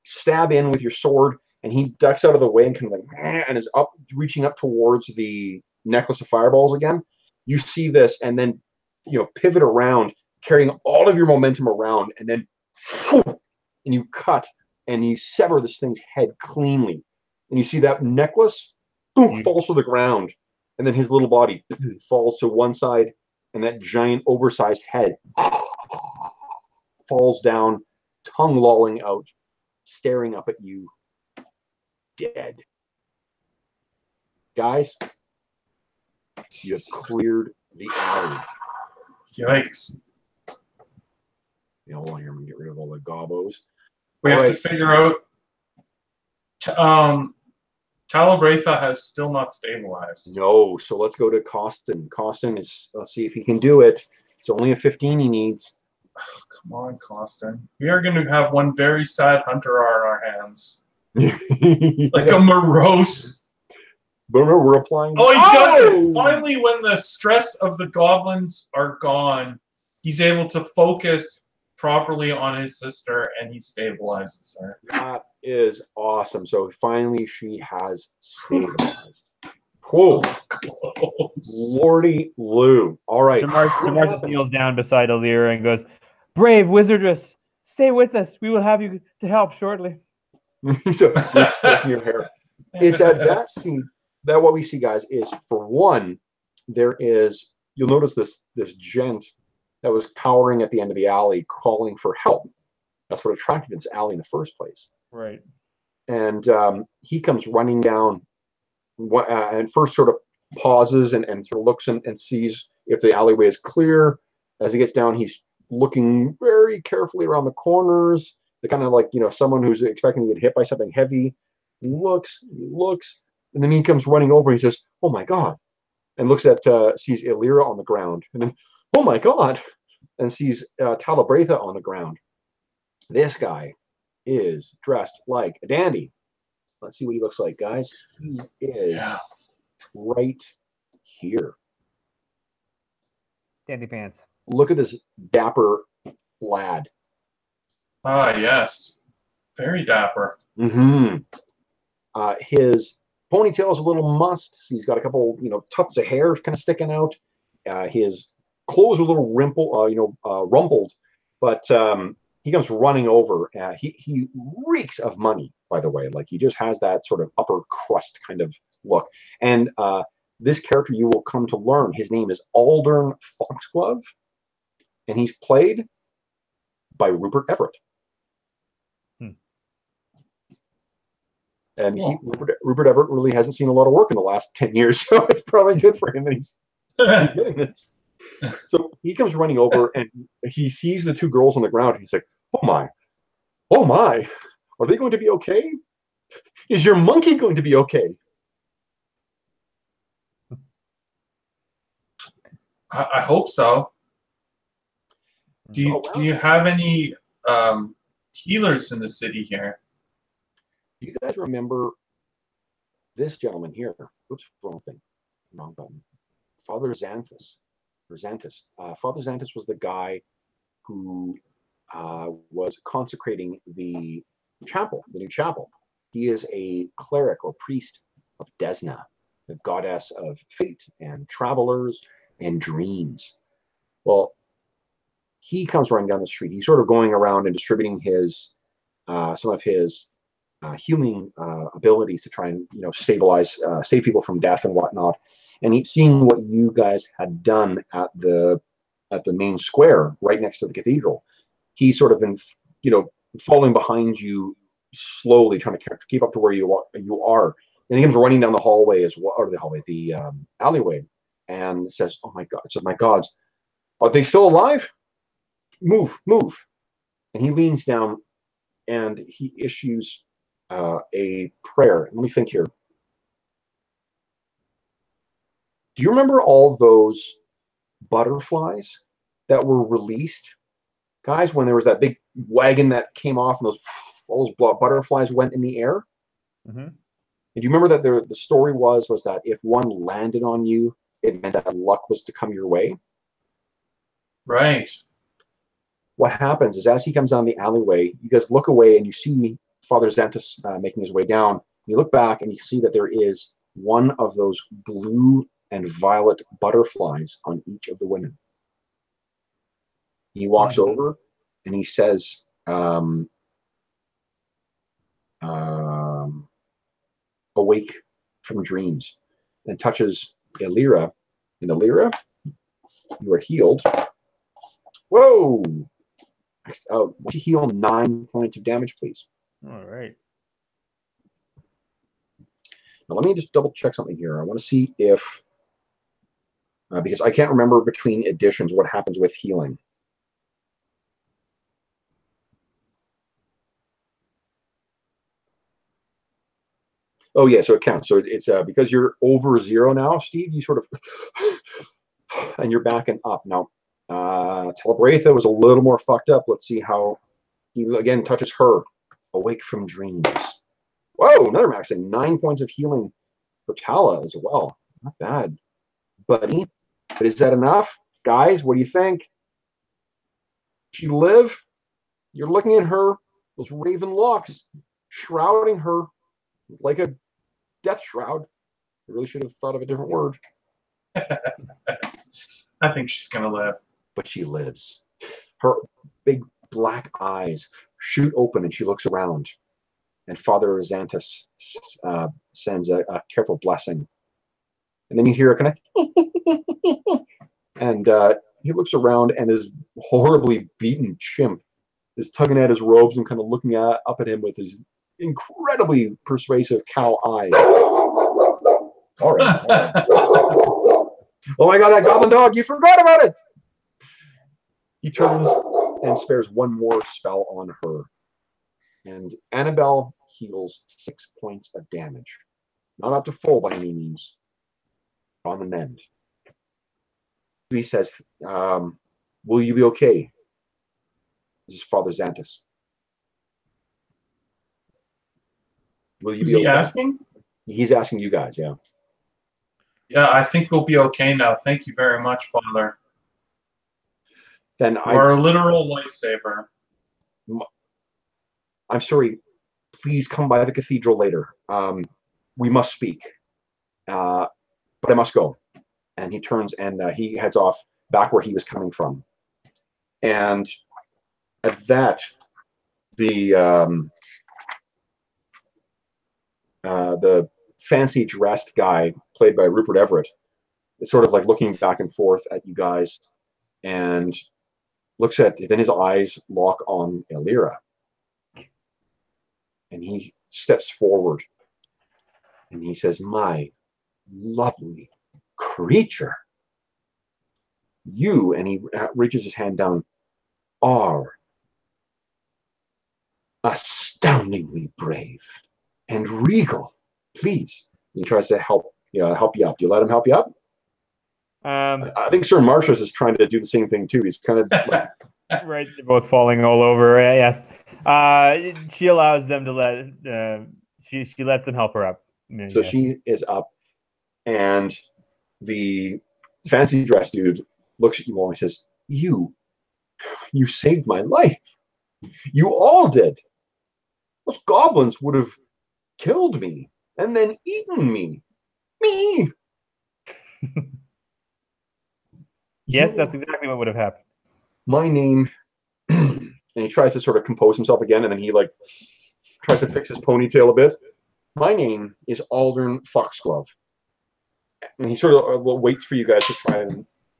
stab in with your sword, and he ducks out of the way and kind of like and is reaching up towards the necklace of fireballs again. You see this, and then pivot around, carrying all of your momentum around, and then and you cut and you sever this thing's head cleanly. And you see that necklace falls to the ground, and then his little body falls to one side, and that giant oversized head falls down, tongue lolling out, staring up at you, dead. Guys, you have cleared the alley. Yikes. Hold on here, I'm gonna get rid of all the gobbos. We have to figure out. Talabratha has still not stabilized. No, so let's go to Costin. Costin is, let's see if he can do it. It's only a 15 he needs. Oh, come on, Costin. We are going to have one very sad hunter on our hands. Like a morose. But remember, we're applying. Oh, he does it! Finally, when the stress of the goblins are gone, he's able to focus properly on his sister, and he stabilizes her. That is awesome. So finally, she has stabilized. Whoa. Lordy Lou. All right. So Marcus kneels down beside Elira and goes, "Brave wizardess, stay with us. We will have you to help shortly." So your hair. It's at that scene that what we see, guys, is for one, you'll notice this gent that was cowering at the end of the alley calling for help. That's what attracted him to this alley in the first place. Right. And he comes running down and first sort of pauses and sort of looks and sees if the alleyway is clear. As he gets down, he's looking very carefully around the corners. The kind of like, someone who's expecting to get hit by something heavy. He looks, and then he comes running over. And he says, "Oh my God," and looks at sees Elira on the ground, and then, "Oh my God," and sees Talabratha on the ground. This guy is dressed like a dandy. Let's see what he looks like, guys. He is right here. Dandy pants. Look at this dapper lad. Ah, yes. Very dapper. Mm-hmm. His ponytail is a little mussed. So he's got a couple, tufts of hair kind of sticking out. His clothes are a little rumpled, but he comes running over. He reeks of money, by the way. Like, he just has that sort of upper crust kind of look. And this character, you will come to learn, his name is Aldern Foxglove, and he's played by Rupert Everett. And Cool. Rupert Everett really hasn't seen a lot of work in the last 10 years, so it's probably good for him that he's getting this. So he comes running over and he sees the two girls on the ground. And he's like, oh my, are they going to be okay? Is your monkey going to be okay? I hope so. Do you have any healers in the city here? Do you guys remember this gentleman here? Oops, wrong thing. Wrong button. Father Xanthus. Or Xanthus. Father Xanthus was the guy who was consecrating the chapel, the new chapel. He is a cleric or priest of Desna, the goddess of fate and travelers and dreams. Well, he comes running down the street. He's sort of going around and distributing his some of his healing abilities to try and stabilize, save people from death and whatnot. And he's seeing what you guys had done at the main square right next to the cathedral. He's sort of been falling behind you slowly, trying to keep up to where you are. And he comes running down the hallway as well, or the alleyway, and says, "Oh my God!" Says, "My gods, are they still alive? Move, move!" And he leans down and he issues a prayer. Let me think here. Do you remember all those butterflies that were released, guys, when there was that big wagon that came off and all those butterflies went in the air? Mm-hmm. And do you remember that the story was that if one landed on you, it meant that luck was to come your way? Right. What happens is as he comes down the alleyway, you guys look away and you see Father Xanthus making his way down. You look back and you see that there is one of those blue and violet butterflies on each of the women. He walks over and he says, awake from dreams, and touches Elira. And Elira, you are healed. Whoa! Would you heal 9 points of damage, please? All right. Now, let me just double check something here. I want to see if, because I can't remember between editions what happens with healing. Oh yeah, so it counts. So it's because you're over 0 now, Steve. You sort of, and you're backing up now. Telebratha was a little more fucked up. Let's see how he again touches her. Awake from dreams. Whoa, another maxing. 9 points of healing for Tala as well. Not bad, buddy. But is that enough, guys? What do you think? She live? You're looking at her, those raven locks shrouding her like a death shroud. I really should have thought of a different word. I think she's gonna live. But she lives. Her big black eyes shoot open and she looks around. And Father Xanthus sends a careful blessing. And then you hear a kind of and he looks around and his horribly beaten chimp is tugging at his robes and kind of looking up at him with his incredibly persuasive cow eyes. All right. Oh my God, that goblin dog, you forgot about it! He turns and spares one more spell on her. And Annabelle heals 6 points of damage. Not up to full by any means. On the mend. He says, will you be okay? This is Father Xanthus. Will you Who's be he okay? asking? He's asking you guys, yeah. Yeah, I think we'll be okay now. Thank you very much, Father. Then You're a literal lifesaver. I'm sorry. Please come by the cathedral later. We must speak. But I must go. And he turns and he heads off back where he was coming from. And at that, the fancy dressed guy played by Rupert Everett is sort of like looking back and forth at you guys and looks at, then his eyes lock on Elira. And he steps forward And he says, my lovely creature, you, and he reaches his hand down, are astoundingly brave and regal. Please. He tries to help you up. Do you let him help you up? I think Sir Marcius is trying to do the same thing too. He's kind of like, right, they're both falling all over. Yes, she allows them to she lets them help her up. So yes. she is up, and the fancy dress dude looks at you all and says, you saved my life. You all did. Those goblins would have killed me and then eaten me. Me. Yes, that's exactly what would have happened. My name, and he tries to sort of compose himself again, and then he like tries to fix his ponytail a bit. My name is Aldern Foxglove, and he sort of waits for you guys to try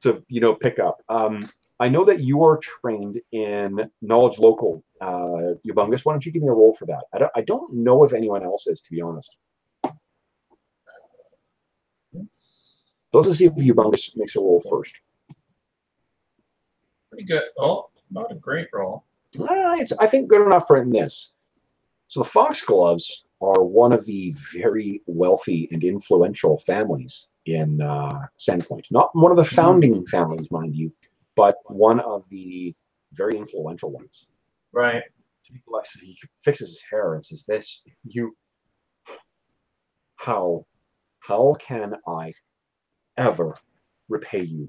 to pick up. I know that you are trained in knowledge local, Ubungus. Why don't you give me a roll for that? I don't know if anyone else is, to be honest. So let's see if Ubungus makes a roll first. Pretty good. Oh, not a great roll. It's, I think, good enough for this. So the Foxgloves are one of the very wealthy and influential families in Sandpoint. Not one of the founding families, mind you, but one of the very influential ones. Right. He fixes his hair and says, how can I ever repay you?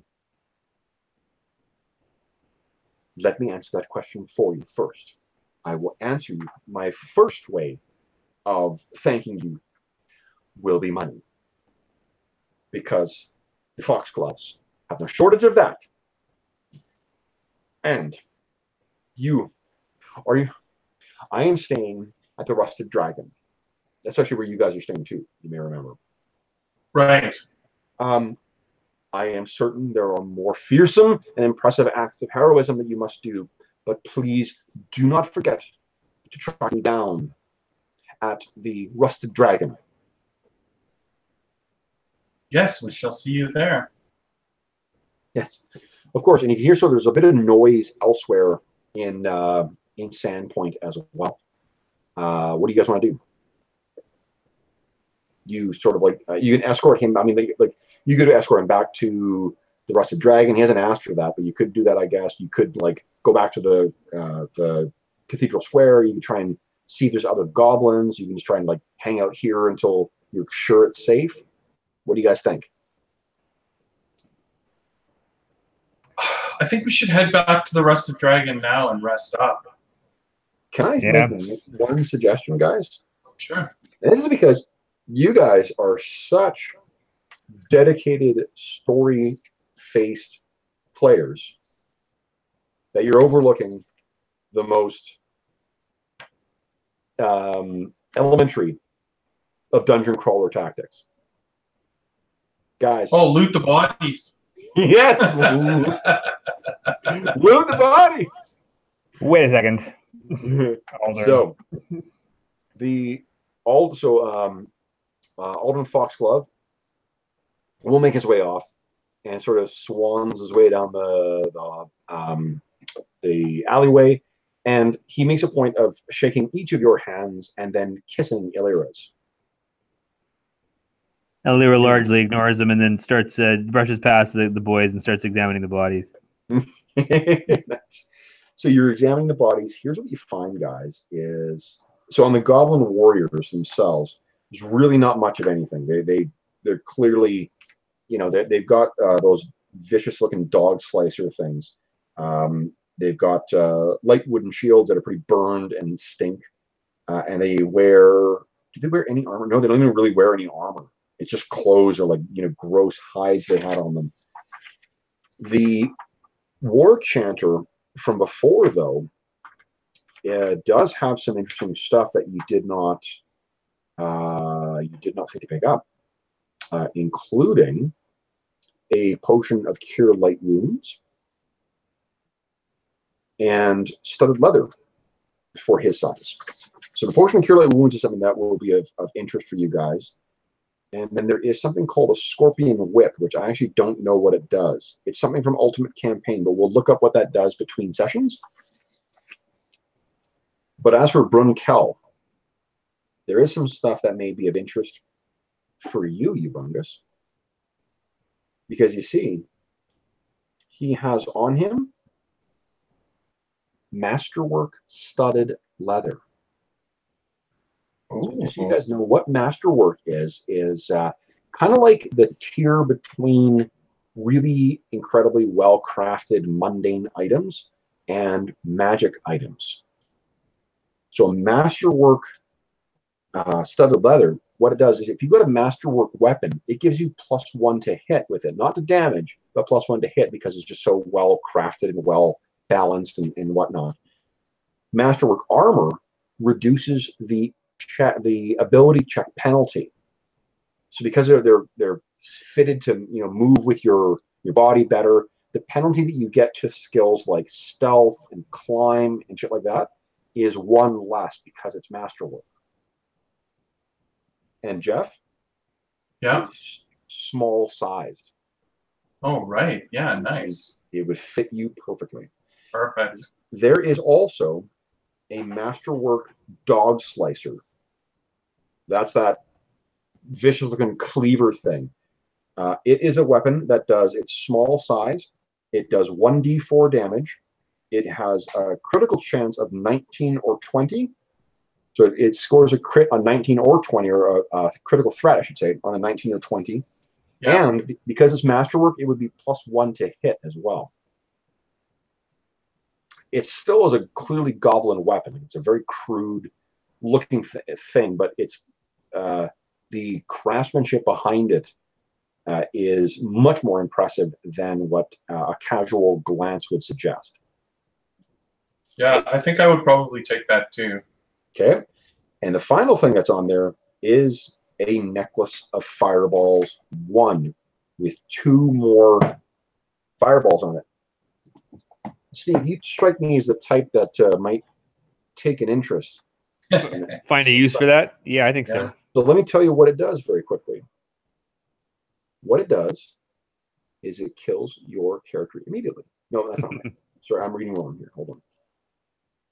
Let me answer that question for you first. I will answer you. My first way of thanking you will be money, because the Foxgloves have no shortage of that. And I am staying at the Rusted Dragon. That's actually where you guys are staying too, you may remember. Right. I am certain there are more fearsome and impressive acts of heroism that you must do, but please do not forget to track me down at the Rusted Dragon. Yes, we shall see you there. Yes, of course. And you can hear, so there's a bit of noise elsewhere in Sandpoint as well. What do you guys want to do? You sort of like you can escort him. I mean, like you could escort him back to the Rusted Dragon. He hasn't asked for that, but you could do that, I guess. You could like go back to the Cathedral Square. You can try and see if there's other goblins. You can just try and like hang out here until you're sure it's safe. What do you guys think? I think we should head back to the Rusted Dragon now and rest up. Can I make one suggestion, guys? Sure. And this is because you guys are such dedicated, story-faced players that you're overlooking the most elementary of dungeon crawler tactics. Guys. Oh, loot the bodies. Yes. Loot the bodies. Wait a second. So Alden Foxglove will make his way off and sort of swans his way down the alleyway, and he makes a point of shaking each of your hands and then kissing Elira's. Elira largely ignores him and then starts brushes past the boys and starts examining the bodies. So you're examining the bodies. Here's what you find, guys, is so on the Goblin Warriors themselves, there's really not much of anything. They're clearly, they've got those vicious-looking dog slicer things. They've got light wooden shields that are pretty burned and stink. And they wear. Do they wear any armor? No, they don't even really wear any armor. It's just clothes or gross hides they had on them. The War Chanter from before, though, does have some interesting stuff that you did not think to pick up, including a potion of cure light wounds and studded leather for his size. So the potion of cure light wounds is something that will be of interest for you guys. And then there is something called a Scorpion Whip, which I actually don't know what it does. It's something from Ultimate Campaign, but we'll look up what that does between sessions. But as for Brunkel, there is some stuff that may be of interest for you, Ubungus. Because you see, he has on him Masterwork studded leather. So just so you guys know what Masterwork is kind of like the tier between really incredibly well-crafted mundane items and magic items. So Masterwork studded leather, what it does is if you got a Masterwork weapon, it gives you +1 to hit with it. Not to damage, but +1 to hit because it's just so well-crafted and well-balanced and whatnot. Masterwork armor reduces the ability check penalty. So because they're fitted to move with your body better, the penalty that you get to skills like stealth and climb and shit like that is 1 less because it's Masterwork. And Jeff, yeah, small sized. Oh right, yeah, nice. It would fit you perfectly. Perfect. There is also a Masterwork dog slicer. That's that vicious looking cleaver thing. It is a weapon that does, it's small size. It does 1d4 damage. It has a critical chance of 19 or 20. So it scores a crit on 19 or 20, or a critical threat, I should say, on a 19 or 20. Yeah. And because it's Masterwork, it would be +1 to hit as well. It still is a clearly goblin weapon. It's a very crude looking thing, but it's the craftsmanship behind it is much more impressive than what a casual glance would suggest. Yeah, I think I would probably take that too. Okay. And the final thing that's on there is a necklace of fireballs, 1 with 2 more fireballs on it. Steve, you strike me as the type that might take an interest. Find a use for that? Yeah, I think so. So let me tell you what it does very quickly. What it does is it kills your character immediately. No, that's not right. Sorry, I'm reading wrong here. Hold on.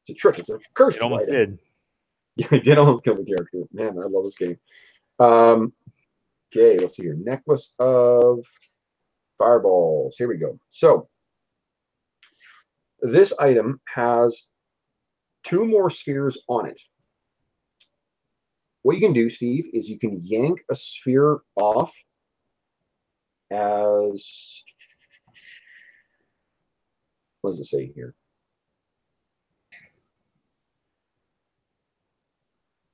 It's a trick. It's a curse. It almost did. Yeah, it did almost kill the character. Man, I love this game. Okay, let's see here. Necklace of fireballs. Here we go. So this item has 2 more spheres on it. What you can do, Steve, is you can yank a sphere off as, what does it say here?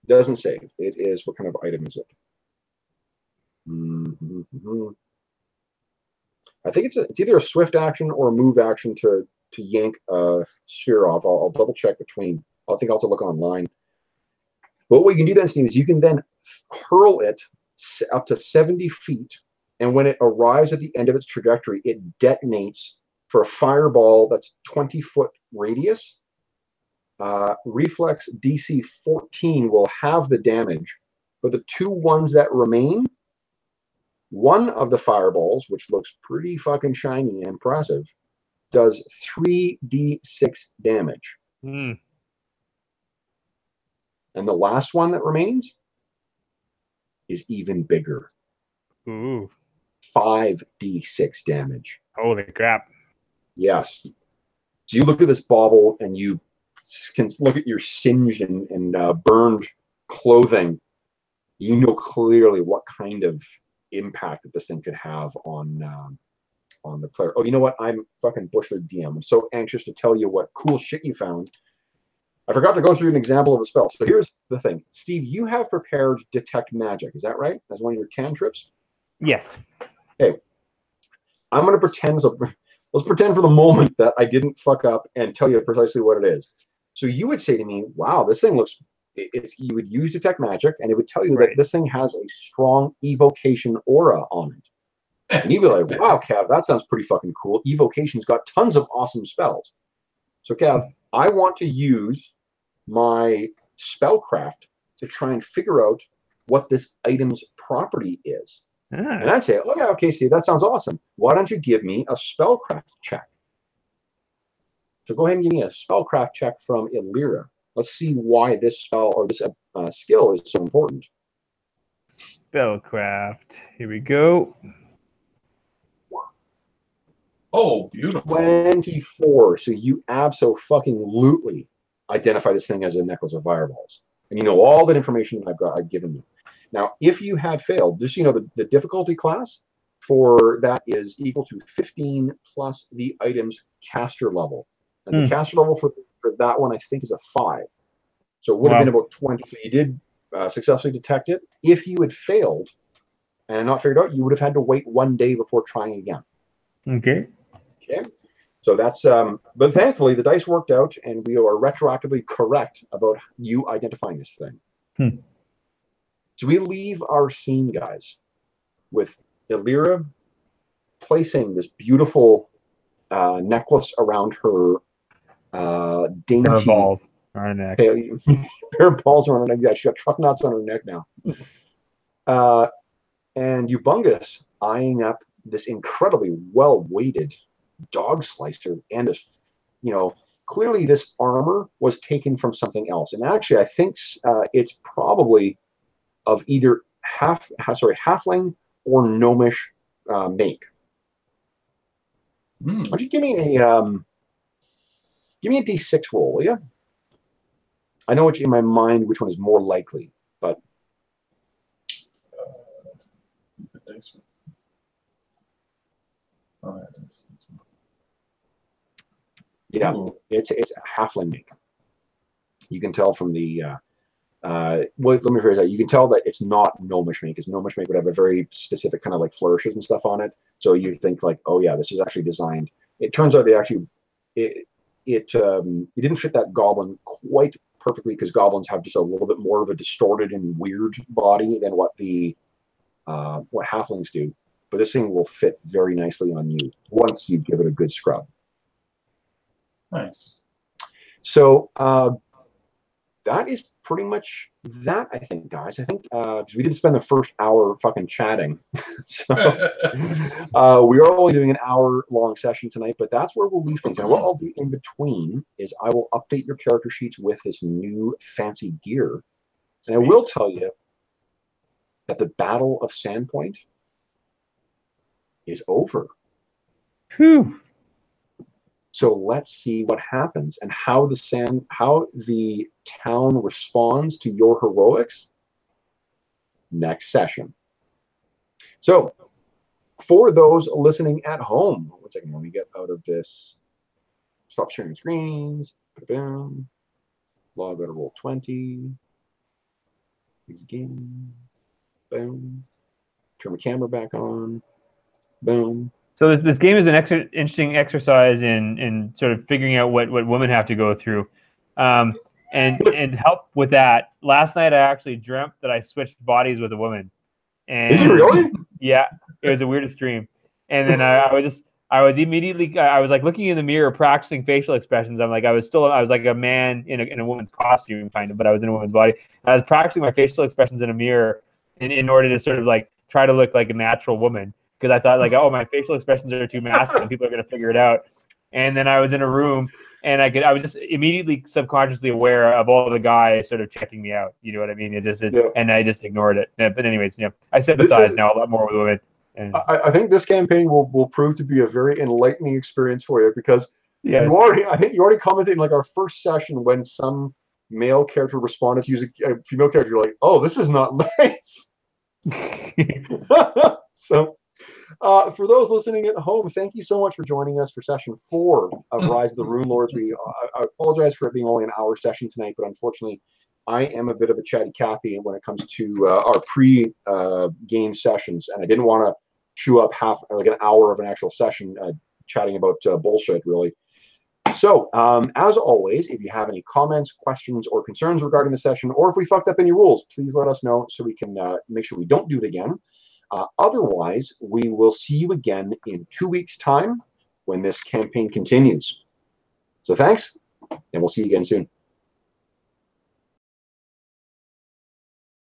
Doesn't say. It is, what kind of item is it? I think it's either a swift action or a move action to yank a sphere off. I'll double check between. I think I'll have to look online. But what you can do then, Steve, is you can then hurl it up to 70 feet, and when it arrives at the end of its trajectory, it detonates for a fireball that's 20-foot radius. Reflex DC 14 will have the damage, but the 2 ones that remain, one of the fireballs, which looks pretty fucking shiny and impressive, does 3d6 damage. And the last one that remains is even bigger. Ooh. 5d6 damage. Holy crap. Yes. So you look at this bauble and you can look at your singed and burned clothing. You know clearly what kind of impact that this thing could have on the player. Oh, you know what? I'm fucking Bushwood DM. I'm so anxious to tell you what cool shit you found. I forgot to go through an example of a spell. So here's the thing. Steve, you have prepared Detect Magic. Is that right? As one of your cantrips? Yes. Okay. I'm going to pretend, so let's pretend for the moment that I didn't fuck up and tell you precisely what it is. So you would say to me, wow, this thing looks, you would use Detect Magic, and it would tell you that this thing has a strong evocation aura on it. And you'd be like, wow, Cav, that sounds pretty fucking cool. Evocation's got tons of awesome spells. So, Cav, I want to use my spellcraft to try and figure out what this item's property is. Ah. And I'd say, oh yeah, okay, Steve, that sounds awesome. Why don't you give me a spellcraft check? So go ahead and give me a spellcraft check from Elira. Let's see why this spell or this skill is so important. Spellcraft. Here we go. Oh, beautiful. 24. So you abso-fucking-lutely identify this thing as a necklace of fireballs. And you know all that information I've given you. Now, if you had failed, just so you know, the difficulty class for that is equal to 15 plus the item's caster level. And the caster level for that one, I think, is a 5. So it would have been about 20. So you did successfully detect it. If you had failed and not figured out, you would have had to wait 1 day before trying again. Okay. Okay. So that's, but thankfully the dice worked out and we are retroactively correct about you identifying this thing. So we leave our scene, guys, with Elira placing this beautiful necklace around her dainty her balls on her neck. Pair of balls around her neck. Yeah, she got truck nuts on her neck now. And Ubungus eyeing up this incredibly well-weighted dog slicer and this, you know, clearly this armor was taken from something else. And actually, I think it's probably of either halfling or gnomish make. Why don't you give me a D6 roll, will you? I know it's in my mind which one is more likely, but yeah, it's a halfling make. You can tell from the well, let me rephrase that. You can tell that it's not gnomish make, because gnomish make would have a very specific kind of like flourishes and stuff on it. So you think like, oh yeah, this is actually designed. It turns out they actually it didn't fit that goblin quite perfectly, because goblins have just a little bit more of a distorted and weird body than what the what halflings do. But this thing will fit very nicely on you once you give it a good scrub. Nice. So that is pretty much that, I think, guys. I think because we didn't spend the first hour fucking chatting. So we are only doing an hour-long session tonight, but that's where we'll leave things. And what I'll do in between is I will update your character sheets with this new fancy gear. And I will tell you that the Battle of Sandpoint is over. Whew. So let's see what happens and how the town responds to your heroics next session. So for those listening at home, 1 second, let me get out of this. Stop sharing screens. Boom. Log out of Roll20. Again. Boom. Turn my camera back on. Boom. So this game is an interesting exercise in sort of figuring out what women have to go through, and help with that. Last night I actually dreamt that I switched bodies with a woman. And is it really? Yeah, it was the weirdest dream. And then I was immediately like looking in the mirror, practicing facial expressions. I was like a man in a woman's costume kind of, but I was in a woman's body. And I was practicing my facial expressions in a mirror in order to sort of like try to look like a natural woman. Because I thought like, oh, my facial expressions are too masculine. People are going to figure it out. And then I was in a room, and I was just immediately subconsciously aware of all the guys sort of checking me out. You know what I mean? And I just ignored it. But anyways, I sympathize now a lot more with women. And I think this campaign will prove to be a very enlightening experience for you, because I think you already commented in like our first session when some male character responded to using a female character. You're like, oh, this is not nice. So. For those listening at home, thank you so much for joining us for session 4 of Rise of the Runelords. I apologize for it being only an hour session tonight, but unfortunately, I am a bit of a chatty Cathy when it comes to our pre-game sessions, and I didn't want to chew up like an hour of an actual session chatting about bullshit, really. So, as always, if you have any comments, questions, or concerns regarding the session, or if we fucked up any rules, please let us know so we can make sure we don't do it again. Otherwise, we will see you again in 2 weeks' time when this campaign continues. So thanks, and we'll see you again soon.